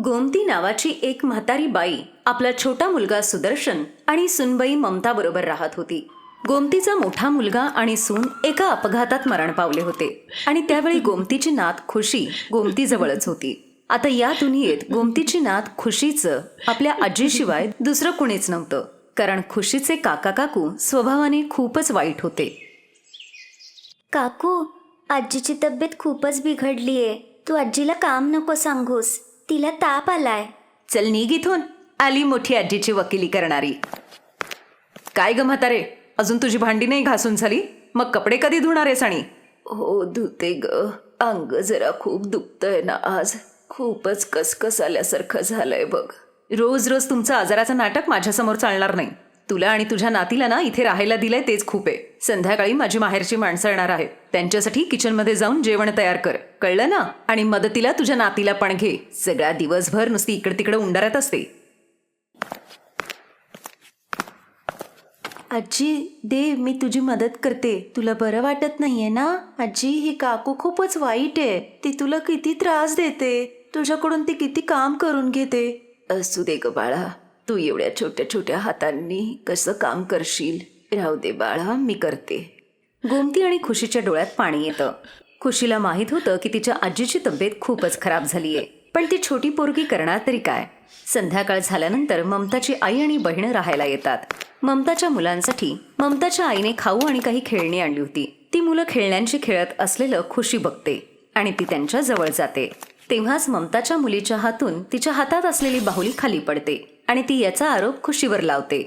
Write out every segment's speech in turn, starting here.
गोमती नावाची एक म्हातारी बाई आपला छोटा मुलगा सुदर्शन आणि सूनबाई ममता बरोबर राहत होती. गोमतीचा मोठा मुलगा आणि सून एका अपघातात मरण पावले होते आणि त्यावेळी गोमतीची नात खुशी गोमतीजवळच होती. आता या दुनियेत गोमतीची नात खुशीचं आपल्या आजीशिवाय दुसरं कुणीच नव्हतं, कारण खुशीचे काका काकू स्वभावाने खूपच वाईट होते. काकू, आजीची तब्येत खूपच बिघडलीये. तू आजीला काम नको सांगूस, तिला ताप आलाय. चल निघ इथून, आली मोठी आजीची वकिली करणारी. काय ग म्हातारे, अजून तुझी भांडी नाही घासून झाली? मग कपडे कधी धुणार आहेस? आणि हो धुते ग, अंग जरा खूप दुखतंय ना आज, खूपच कसकस आल्यासारखं झालंय बघ. रोज रोज तुमचं आजाराचं नाटक माझ्यासमोर चालणार नाही. तुला आणि तुझ्या नातीला ना इथे राहायला दिलंय तेच खूप आहे. संध्याकाळी माझी माहेरची माणसं येणार आहेत, त्यांच्यासाठी किचनमध्ये जाऊन जेवण तयार कर, कळलं ना? आणि मदतीला तुझ्या नातीला पण घे. सगळ्या दिवसभर नुसती इकडे तिकडे उंडारत असते. आजी दे, मी तुझी मदत करते. तुला बरं वाटत नाहीये ना? आजी, ही काकू खूपच वाईट आहे. ती तुला किती त्रास देते, तुझ्याकडून ती किती काम करून घेते. असू दे ग बाळा, तू एवढ्या छोट्या छोट्या हातांनी कसं काम करशील? राहू दे बाळा, मी करते. गोमती आणि खुशीच्या डोळ्यात पाणी येतं. खुशीला माहीत होतं की तिच्या आजीची तब्येत खूपच खराब झालीये, पण ती छोटी पोरगी करणार तरी काय? संध्याकाळ झाल्यानंतर ममताची आई आणि बहीण राहायला येतात. ममताच्या मुलांसाठी ममताच्या आईने खाऊ आणि काही खेळणी आणली होती. ती मुलं खेळण्यांशी खेळत असलेलं खुशी बघते आणि ती त्यांच्या जवळ जाते. तेव्हाच ममताच्या मुलीच्या हातून तिच्या हातात असलेली बाहुली खाली पडते आणि ती याचा आरोप खुशीवर लावते.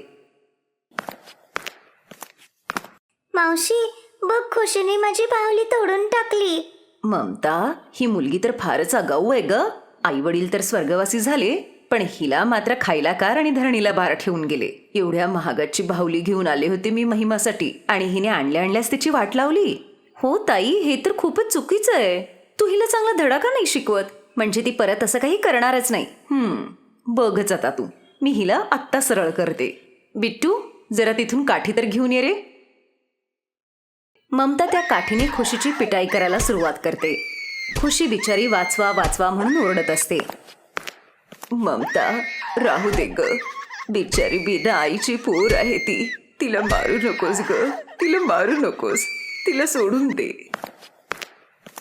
मावशी, बघ, खुशीने माझी बाहुली तोडून टाकली. ममता, ही मुलगी तर फारच आगाऊ आहे ग. आई वडील तर स्वर्गवासी झाले, पण हिला मात्र खायला कार आणि धरणीला भार ठेवून गेले. एवढ्या महागाची बाहुली घेऊन आले होते मी महिमासाठी, आणि हिने आणल्याच तिची वाट लावली. हो ताई, हे तर खूपच चुकीचं आहे. तू हिला चांगला धडा का नाही शिकवत? म्हणजे ती परत असं काही करणारच नाही. बघच आता तू, मी हिला आत्ता सरळ करते. बिट्टू, जरा तिथून काठी तर घेऊन ये रे. ममता त्या काठीने खुशीची पिटाई करायला सुरुवात करते. खुशी बिचारी वाचवा वाचवा म्हणून ओरडत असते. ममता, राहू दे ग, बिचारी बिना आईची पोर आहे ती. तिला मारू नकोस ग, तिला मारू नकोस, तिला सोडून दे.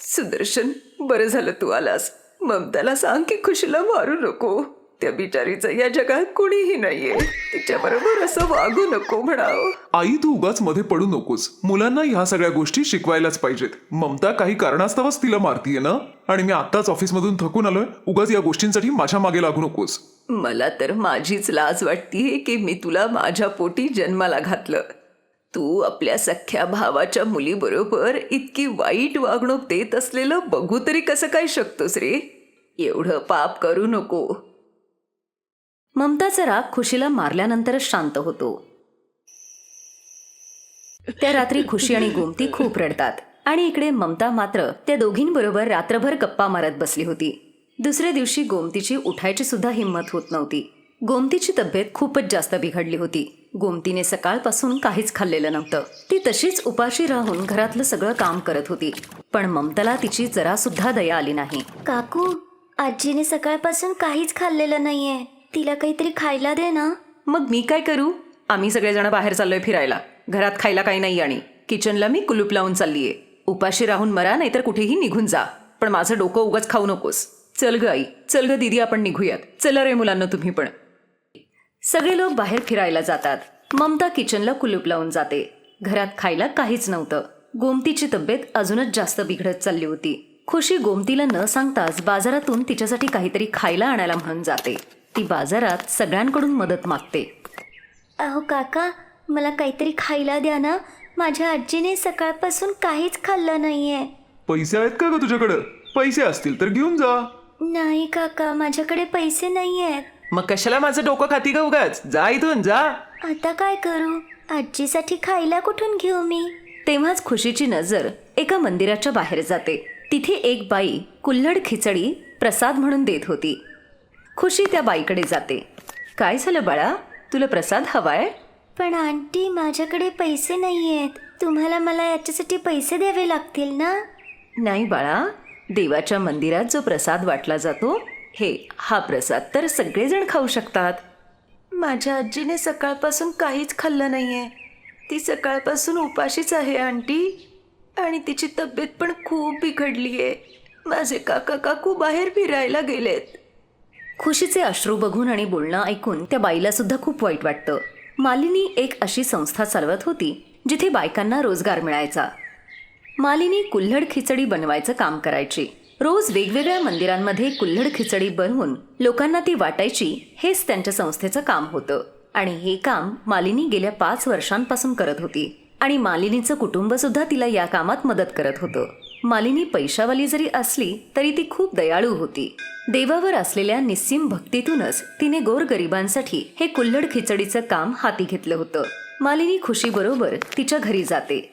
सुदर्शन, बरं झालं तू आलास. ममताला सांग की खुशीला मारू नको. त्या बिचारीचं या जगात कोणीही नाहीये, तिच्याबरोबर असं वागू नको म्हणावं. आई, तू उगाच मध्ये पडू नकोस. मुलांना ह्या सगळ्या गोष्टी शिकवायलाच पाहिजेत. ममता काही कारणास्तवच तिला मारतीये ना, आणि मी आत्ताच ऑफिसमधून थकून आलोय. उगाच या गोष्टींसाठी माझ्या मागे लागू नकोस. मला तर माझीच लाज वाटतीये की मी तुला माझ्या पोटी जन्माला घातलं. तू आपल्या सख्ख्या भावाच्या मुलीबरोबर इतकी वाईट वागणूक देत असलेलं बघू तरी कसं काय शकतोस रे? एवढं पाप करू नको. ममताचा राग खुशीला मारल्यानंतरच शांत होतो. त्या रात्री खुशी आणि गोमती खूप रडतात आणि इकडे ममता मात्र त्या दोघींबरोबर रात्रभर गप्पा मारत बसली होती. दुसऱ्या दिवशी गोमतीची उठायची सुद्धा हिंमत होत नव्हती. गोमतीची तब्येत खूपच जास्त बिघडली होती. गोमतीने सकाळपासून काहीच खाल्लेलं नव्हतं. ती तशीच उपाशी राहून घरातलं सगळं काम करत होती, पण ममताला तिची जरा सुद्धा दया आली नाही. काकू, आजीने सकाळपासून काहीच खाल्लेलं नाहीये. तिला काहीतरी खायला दे ना. मग मी काय करू? आम्ही सगळेजण बाहेर चाललोय फिरायला. घरात खायला काही नाही आणि किचनला मी कुलूप लावून चाललीये. उपाशी राहून मरा, नाहीतर कुठेही निघून जा, पण माझं डोकं उगाच खाऊ नकोस. चल ग आई, चल ग दीदी, आपण निघूयात. चला रे मुलांना, तुम्ही पण. सगळे लोक बाहेर फिरायला जातात. ममता किचनला कुलूप लावून जाते. घरात खायला काहीच नव्हतं. गोमतीची तब्येत अजूनच जास्त बिघडत चालली होती. खुशी गोमतीला न सांगताच बाजारातून तिच्यासाठी काहीतरी खायला आणायला म्हणून जाते. ती बाजारात सगळ्यांकडून मदत मागते. अहो काका, मला काहीतरी खायला द्या ना. माझ्या आजीने सकाळपासून काहीच खाल्लं नाहीये. पैसे आहेत का ग तुझ्याकडं? पैसे असतील तर घेऊन जा. नाही काका, माझ्याकडे पैसे नाहीयेत. मग कशाला माझं डोकं खाती ग उगाच? जा इथून जा. आता काय करू? आजीसाठी खायला कुठून घेऊ मी? तेव्हाच खुशीची नजर एका मंदिराच्या बाहेर जाते. तिथे एक बाई कुल्हड खिचडी प्रसाद म्हणून देत होती. खुशी त्या बाईकडे जाते. काय झालं बाळा, तुला प्रसाद हवाय? पण आंटी, माझ्याकडे पैसे नाहीयेत. तुम्हाला मला याच्यासाठी पैसे द्यावे लागतील ना? नाही बाळा, देवाच्या मंदिरात जो प्रसाद वाटला जातो हा प्रसाद तर सगळेजण खाऊ शकतात. माझ्या आजीने सकाळपासून काहीच खाल्लं नाहीये. ती सकाळपासून उपाशीच आहे आंटी, आणि तिची तब्येत पण खूप बिघडली आहे. माझे काका काकू बाहेर फिरायला गेलेत. खुशीचे अश्रू बघून आणि बोलणं ऐकून त्या बाईला सुद्धा खूप वाईट वाटतं. मालिनी एक अशी संस्था चालवत होती जिथे बायकांना रोजगार मिळायचा. मालिनी कुल्हड खिचडी बनवायचं काम करायची. रोज वेगवेगळ्या मंदिरांमध्ये कुल्हड खिचडी बनवून लोकांना ती वाटायची. हेच त्यांच्या संस्थेचं काम होतं. आणि हे काम मालिनी गेल्या 5 वर्षांपासून करत होती. आणि मालिनीचं कुटुंब सुद्धा तिला या कामात मदत करत होतं. मालिनी पैशावाली जरी असली तरी ती खूप दयाळू होती. देवावर असलेल्या निस्सीम भक्तीतूनच तिने गोरगरिबांसाठी हे कुल्हड खिचडीचं काम हाती घेतलं होतं. मालिनी खुशीबरोबर तिच्या घरी जाते.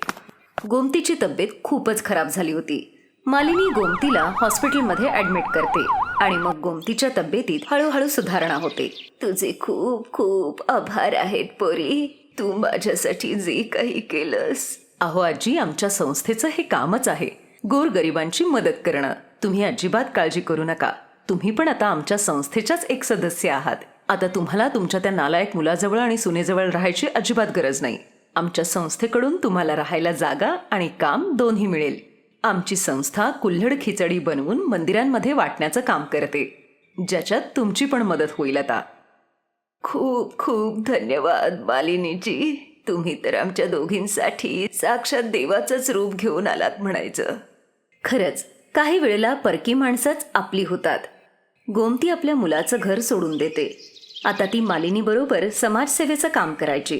गोमतीची तब्येत खूपच खराब झाली होती. मालिनी गोमतीला हॉस्पिटलमध्ये ॲडमिट करते आणि मग गोमतीच्या तब्येतीत हळूहळू सुधारणा होते. तुझे खूप खूप आभार आहेत पोरी, तू माझ्यासाठी जे काही केलंस. अहो आजी, आमच्या संस्थेचं हे कामच आहे, गोरगरिबांची मदत करणं. तुम्ही अजिबात काळजी करू नका. तुम्ही पण आता आमच्या संस्थेच्याच एक सदस्य आहात. आता तुम्हाला तुमच्या त्या नालायक मुलाजवळ आणि सुनेजवळ राहायची अजिबात गरज नाही. आमच्या संस्थेकडून तुम्हाला राहायला जागा आणि काम दोन्ही मिळेल. आमची संस्था कुल्हड खिचडी बनवून मंदिरांमध्ये वाटण्याचं काम करते, ज्याच्यात तुमची पण मदत होईल. आता खूप खूप धन्यवाद मालिनीजी. तुम्ही तर आमच्या दोघींसाठी साक्षात देवाचंच रूप घेऊन आलात म्हणायचं. खरंच काही वेळेला परकी माणसंच आपली होतात. गोमती आपल्या मुलाचं घर सोडून देते. आता ती मालिनीबरोबर समाजसेवेचं काम करायची.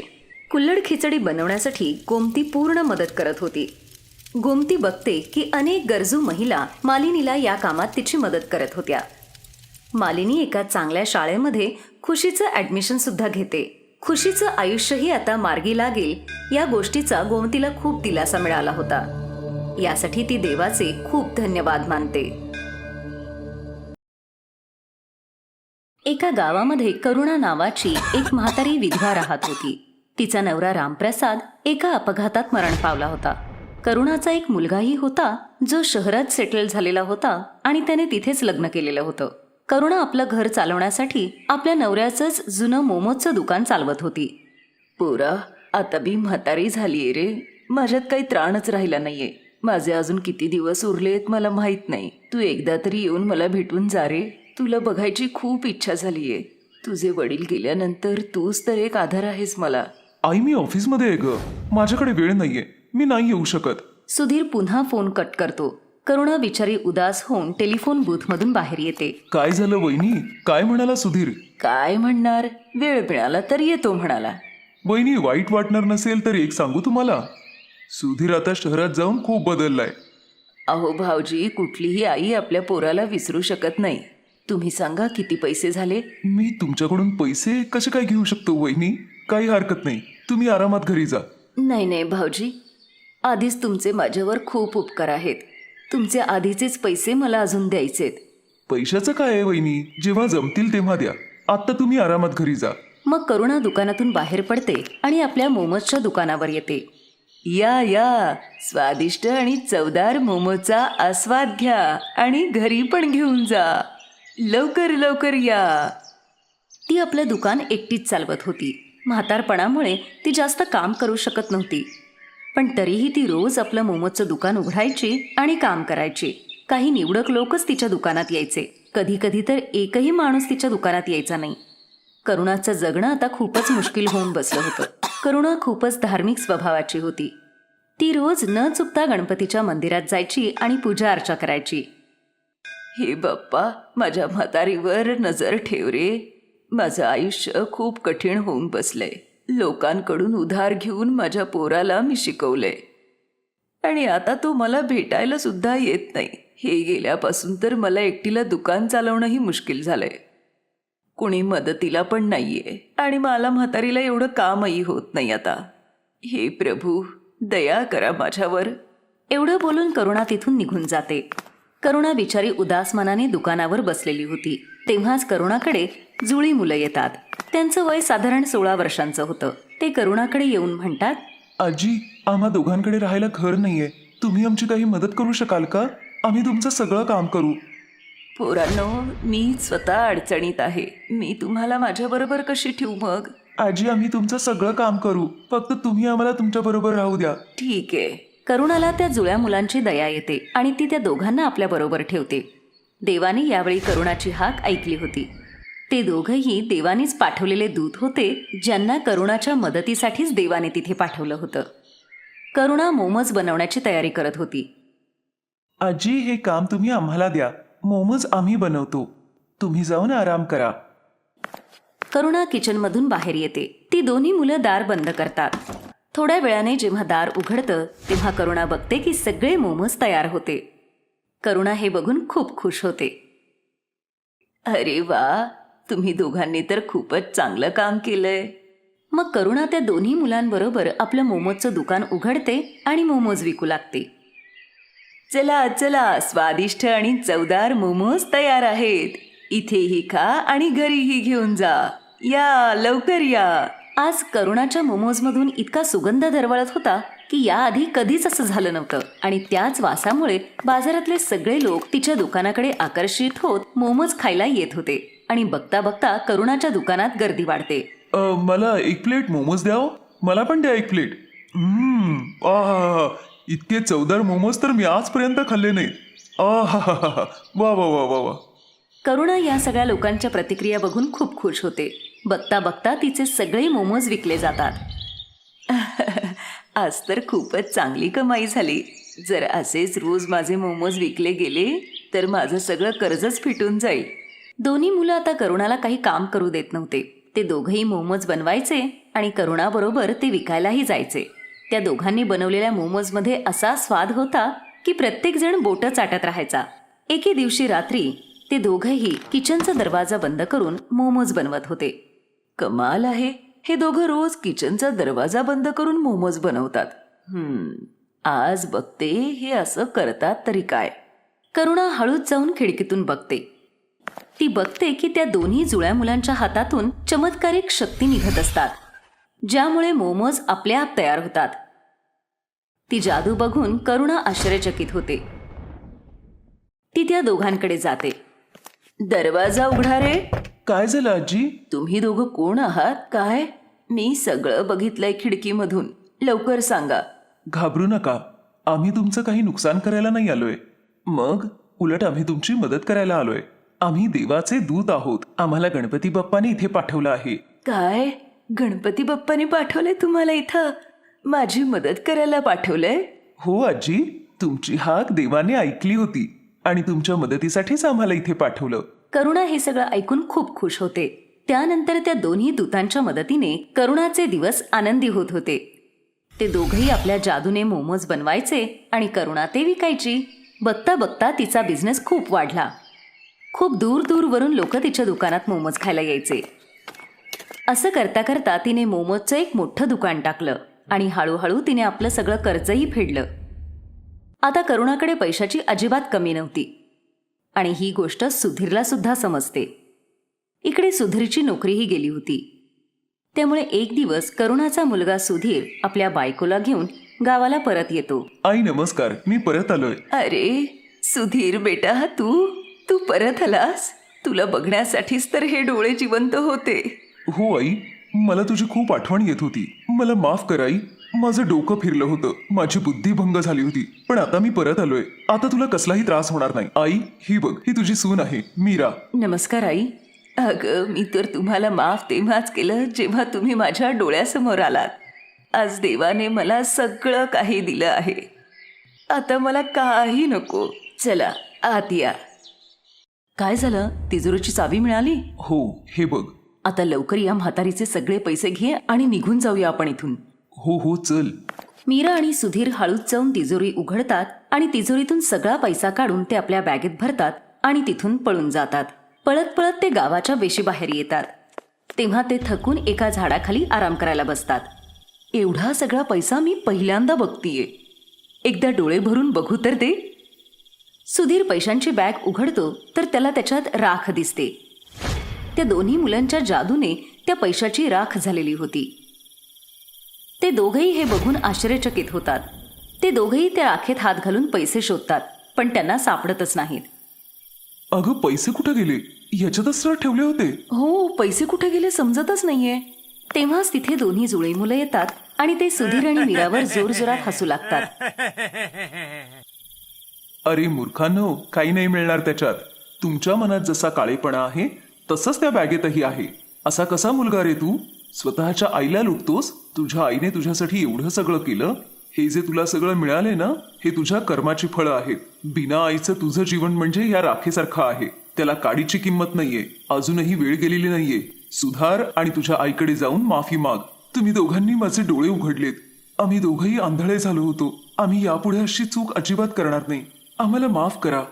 कुल्हड खिचडी बनवण्यासाठी गोमती पूर्ण मदत करत होती. गोमती बघते की अनेक गरजू महिला मालिनीला या कामात तिची मदत करत होत्या. मालिनी एका चांगल्या शाळेमध्ये खुशीचं ॲडमिशन सुद्धा घेते. खुशीचं आयुष्यही आता मार्गी लागेल या गोष्टीचा गोमतीला खूप दिलासा मिळाला होता. यासाठी ती देवाचे खूप धन्यवाद मानते. एका गावामध्ये करुणा नावाची एक म्हातारी विधवा राहत होती. तिचा नवरा रामप्रसाद एका अपघातात मरण पावला होता. करुणाचा एक मुलगाही होता जो शहरात सेटल झालेला होता आणि त्याने तिथेच लग्न केलेलं होतं. करुणा आपलं घर चालवण्यासाठी आपल्या नवऱ्याचंच जुनं मोमोजचं दुकान चालवत होती. पोरा, आता मी म्हातारी झालीये रे. माझ्यात काही त्राणच राहिला नाहीये. माझे अजून किती दिवस उरलेत मला माहित नाही. तू एकदा तरी येऊन मला भेटून जा रे. तुला बघायची खूप इच्छा झालीये. तुझे वडील गेल्यानंतर तूच तर एक आधार आहेस मला. आई, मी ऑफिसमध्ये आहे ग. माझ्याकडे वेळ नाहीये. मी नाही येऊ शकत. सुधीर पुन्हा फोन कट करतो. करुणा बिचारी उदास होऊन टेलिफोन बूथमधून बाहेर येते. काय झालं वहिनी? काय म्हणाला सुधीर? काय म्हणणार, वेळ मिळाला तर येतो म्हणाला. वहिनी, वाईट वाटणार नसेल तर एक सांगू तुम्हाला. सुधीर आता शहरात जाऊन खूप बदललाय. अहो भाऊजी, कुठलीही आई आपल्या पोराला विसरू शकत नाही. तुम्ही सांगा किती पैसे झाले? मी तुमच्याकडून पैसे कसे काय घेऊ शकतो वहिनी? काही हरकत नाही. तुम्ही आरामात घरी जा. नाही नाही भाऊजी, आधीच तुमचे माझ्यावर खूप उपकार आहेत. तुमचे आधीचेच पैसे मला अजून द्यायचेत. पैशाचं काय आहे वहिनी? जेव्हा जमतील तेव्हा द्या. आता तुम्ही आरामात घरी जा. मग करुणा दुकानातून बाहेर पडते आणि आपल्या मोमोजच्या दुकानावर येते. या या, स्वादिष्ट आणि चवदार मोमोजचा आस्वाद घ्या आणि घरी पण घेऊन जा. लवकर लवकर या. ती आपलं दुकान एकटीच चालवत होती. म्हातारपणामुळे ती जास्त काम करू शकत नव्हती, पण तरीही ती रोज आपलं मोमोजचं दुकान उघडायची आणि काम करायची. काही निवडक लोकच तिच्या दुकानात यायचे. कधी कधी तर एकही माणूस तिच्या दुकानात यायचा नाही. करुणाचं जगणं आता खूपच मुश्किल होऊन बसलं होतं. करुणा खूपच धार्मिक स्वभावाची होती. ती रोज न चुकता गणपतीच्या मंदिरात जायची आणि पूजा अर्चा करायची. हे बाप्पा, माझ्या म्हातारीवर नजर ठेव रे. माझं आयुष्य खूप कठीण होऊन बसलंय. लोकांकडून उधार घेऊन माझ्या पोराला मी शिकवलंय आणि आता तो मला भेटायला सुद्धा येत नाही. हे गेल्यापासून तर मला एकटीला दुकान चालवणंही मुश्किल झालंय. कुणी मदतीला पण नाहीये आणि मला म्हातारीला एवढं कामही होत नाही आता. हे प्रभू, दया करा माझ्यावर. एवढं बोलून करुणा तिथून निघून जाते. करुणा बिचारी उदास मनाने दुकानावर बसलेली होती. तेव्हाच करुणाकडे जुळी मुलं येतात. त्यांचं वय साधारण 16 वर्षांचं होतं. ते करुणाकडे येऊन म्हणतात, आजी, आम्हा दोघांकडे राहायला घर नाहीये. तुम्ही आमची काही मदत करू शकाल का? आम्ही तुमचं सगळं काम करू. पोरांनो, मी स्वतः अडचणीत आहे. मी तुम्हाला माझ्याबरोबर कशी ठेवू मग? आजी, आम्ही तुमचं सगळं काम करू, फक्त तुम्ही आम्हाला तुमच्या बरोबर राहू द्या. ठीक आहे. करुणाला त्या जुळ्या मुलांची दया येते आणि ती त्या दोघांना आपल्या बरोबर ठेवते. देवाने यावेळी करुणाची हाक ऐकली होती. ते दोघंही देवानेच पाठवलेले दूत होते, ज्यांना करुणाच्या मदतीसाठीच देवाने तिथे पाठवलं होतं. करुणा मोमोज बनवण्याची तयारी करत होती. आजी, हे काम तुम्ही आम्हाला द्या. मोमोज आम्ही बनवतो. तुम्ही जाऊन आराम करा. करुणा किचनमधून बाहेर येते. ती दोन्ही मुलं दार बंद करतात. थोड्या वेळाने जेव्हा दार उघडतं तेव्हा करुणा बघते की सगळे मोमोज तयार होते. करुणा हे बघून खूप खुश होते. अरे वा, तुम्ही दोघांनी तर खूपच चांगलं काम केलंय. मग करुणा त्या दोन्ही मुलांबरोबर आपलं मोमोजचं दुकान उघडते आणि मोमोज विकू लागते. चला चला, स्वादिष्ट आणि चवदार मोमोज तयार आहेत. इथेही खा आणि घरीही घेऊन जा. या, लवकर या. आज करुणाच्या मोमोजमधून इतका सुगंध दरवळत होता की याआधी कधीच असं झालं नव्हतं. आणि त्याच वासामुळे बाजारातले सगळे लोक तिच्या दुकानाकडे आकर्षित होत मोमोज खायला येत होते. आणि बघता बघता करुणाच्या दुकानात गर्दी वाढते. मला 1 प्लेट मोमोज द्या. मला पण द्या 1 प्लेट. आहा, इतके चवदार मोमोज तर मी आजपर्यंत खाल्ले नाहीत. आहा, वा वा वा वा वा. करुणा या सगळ्या लोकांच्या प्रतिक्रिया बघून खूप खुश होते. बघता बघता तिचे सगळे मोमोज विकले जातात. आज तर खूपच चांगली कमाई झाली. जर असेच रोज माझे मोमोज विकले गेले तर माझं सगळं कर्जच फिटून जाईल. दोन्ही मुलं आता करुणाला काही काम करू देत नव्हते. ते दोघंही मोमोज बनवायचे आणि करुणाबरोबर ते विकायलाही जायचे. त्या दोघांनी बनवलेल्या मोमोजमध्ये असा स्वाद होता की प्रत्येक जण बोटं चाटत राहायचा. एके दिवशी रात्री ते दोघंही किचनचा दरवाजा बंद करून मोमोज बनवत होते. कमाल आहे, हे दोघं रोज किचनचा दरवाजा बंद करून मोमोज बनवतात. आज बघते हे असं करतात तरी काय. करुणा हळूच जाऊन खिडकीतून बघते. ती बघते की त्या दोन्ही जुळ्या मुलांच्या हातातून चमत्कारिक शक्ती निघत असतात, ज्यामुळे मोमोज आपले आप तयार होतात. ती जादू बघून करुणा आश्चर्यचकित होते. ती त्या दोघांकडे जाते. दरवाजा उघडा रे. काय झालं आजी? तुम्ही दोघं कोण आहात? काय? मी सगळं बघितलंय खिडकीमधून. लवकर सांगा. घाबरू नका, आम्ही तुमचं काही नुकसान करायला नाही आलोय. मग उलट आम्ही तुमची मदत करायला आलोय. आम्ही देवाचे दूत आहोत. आम्हाला गणपती बाप्पाने इथे पाठवलं आहे. काय? गणपती बाप्पाने पाठवलंय तुम्हाला इथं? माझी मदत करायला पाठवलंय? हो आजी, तुमची हाक देवाने ऐकली होती आणि तुमच्या मदतीसाठीच आम्हाला इथे पाठवलं. करुणा हे सगळं ऐकून खूप खुश होते. त्यानंतर त्या दोन्ही दूतांच्या मदतीने करुणाचे दिवस आनंदी होत होते. ते दोघंही आपल्या जादूने मोमोज बनवायचे आणि करुणा ते विकायची. बघता बघता तिचा बिझनेस खूप वाढला. खूप दूर दूरवरून लोक तिच्या दुकानात मोमोज खायला यायचे. असं करता करता तिने मोमोजचं एक मोठं दुकान टाकलं आणि हळूहळू तिने आपलं सगळं कर्जही फेडलं. आता करुणाकडे पैशाची अजिबात कमी नव्हती आणि ही गोष्ट सुधीरला सुद्धा समजते. इकडे सुधीरची नोकरीही गेली होती. त्यामुळे एक दिवस करुणाचा मुलगा सुधीर आपल्या बायकोला घेऊन गावाला परत येतो. आई नमस्कार, मी परत आलोय. अरे सुधीर बेटा, तू परत आलास? तुला बघण्यासाठीच तर हे डोळे जिवंत होते. हो आई, मला तुझी खूप आठवण येत होती. मला माफ कर आई, माझं डोकं फिरलं होतं, माझी बुद्धी भंग झाली होती. पण आता मी परत आलोय. आता तुला कसलाही त्रास होणार नाही. आई, ही बघ, ही तुझी सून आहे मीरा. नमस्कार आई. अगं, मी तर तुम्हाला माफ तेव्हाच केलं जेव्हा तुम्ही माझ्या डोळ्यासमोर आलात. आज देवाने मला सगळं काही दिलं आहे. आता मला काही नको. चला आत या. काय झालं? तिजोरीची चावी मिळाली? हो, हे बघ. आता लवकर या म्हातारीचे सगळे पैसे घे आणि निघून जाऊया आपण इथून. हो हो, चल. मीरा आणि सुधीर हळूच जाऊन तिजोरी उघडतात आणि तिजोरीतून सगळा पैसा काढून ते आपल्या बॅगेत भरतात आणि तिथून पळून जातात. पळत पळत ते गावाच्या वेशीबाहेर येतात. तेव्हा ते थकून एका झाडाखाली आराम करायला बसतात. एवढा सगळा पैसा मी पहिल्यांदा बघतीये. एकदा डोळे भरून बघू तर दे. सुधीर पैशांची बॅग उघडतो तर त्याला त्याच्यात राख दिसते. त्या दोन्ही मुलांच्या जादूने त्या पैशाची राख झालेली होती. ते दोघेही हे बघून आश्चर्यचकित होतात. ते दोघेही त्या राखेत हात घालून पैसे शोधतात, पण त्यांना सापडतच नाहीत. अगं पैसे कुठे गेले? याच्यातच तर ठेवले होते. हो, पैसे कुठे गेले समजतच नाहीये. तेव्हाच तिथे दोन्ही जुळे मुलं येतात आणि ते सुधीर आणि मीरावर जोरजोरात हसू लागतात. अरे मूर्खांनो, काही नाही मिळणार त्याच्यात. तुमच्या मनात जसा काळेपणा आहे तसंच त्या बॅगेतही आहे. असा कसा मुलगा रे तू? स्वतःच्या आईला लुटतोस? तुझ्या आईने तुझ्यासाठी एवढं सगळं केलं. हे जे तुला सगळं मिळाले ना, हे तुझ्या कर्माची फळं आहेत. बिना आईचं तुझं जीवन म्हणजे या राखेसारखं आहे. त्याला काडीची किंमत नाहीये. अजूनही वेळ गेलेली नाहीये. सुधार आणि तुझ्या आईकडे जाऊन माफी माग. तुम्ही दोघांनी माझे डोळे उघडलेत. आम्ही दोघंही आंधळे झालो होतो. आम्ही यापुढे अशी चूक अजिबात करणार नाही. आम्हाला माफ करा.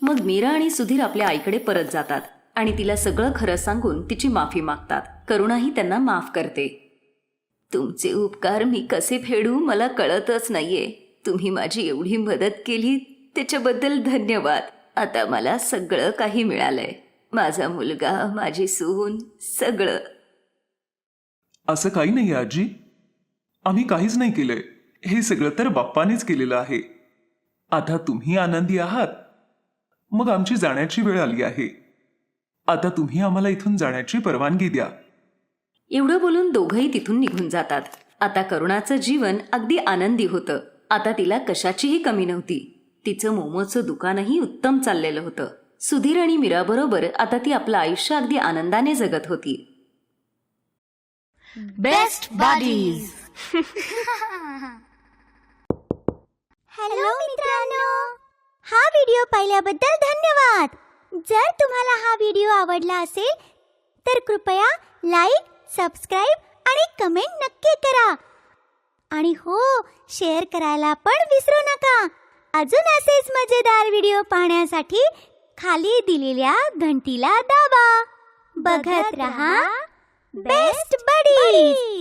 मग मीरा आणि सुधीर आपल्या आईकडे परत जातात आणि तिला सगळं खरं सांगून तिची माफी मागतात. करुणाही त्यांना माफ करते. तुमचे उपकार मी कसे फेडू मला कळतच नाहीये. तुम्ही माझी एवढी मदत केली त्याच्याबद्दल धन्यवाद. आता मला सगळं काही मिळालंय. माझा मुलगा, माझी सून, सगळं. असं काही नाही आजी. आम्ही काहीच नाही केलंय. हे सगळं तर बाप्पानेच केलेलं आहे. आता तुम्ही आनंदी आहात. मग आमची जाण्याची वेळ आली आहे. आता तुम्ही आम्हाला इथून जाण्याची परवानगी द्या. एवढं बोलून दोघंही तिथून निघून जातात. आता करुणाचं जीवन अगदी आनंदी होतं. आता तिला कशाचीही कमी नव्हती. तिचं मोमोचं दुकानही उत्तम चाललेलं होतं. सुधीर आणि मीराबरोबर आता ती आपलं आयुष्य अगदी आनंदाने जगत होती. Best buddies. हॅलो मित्रांनो, हा व्हिडिओ पाहिल्याबद्दल धन्यवाद. जर तुम्हाला हा व्हिडिओ आवडला असेल तर कृपया लाईक, सबस्क्राईब आणि कमेंट नक्की करा. आणि हो, शेअर करायला पण विसरू नका. अजून असेच मजेदार व्हिडिओ पाहण्यासाठी खाली दिलेल्या घंटीला दाबा. बघत रहा बेस्ट बडीज.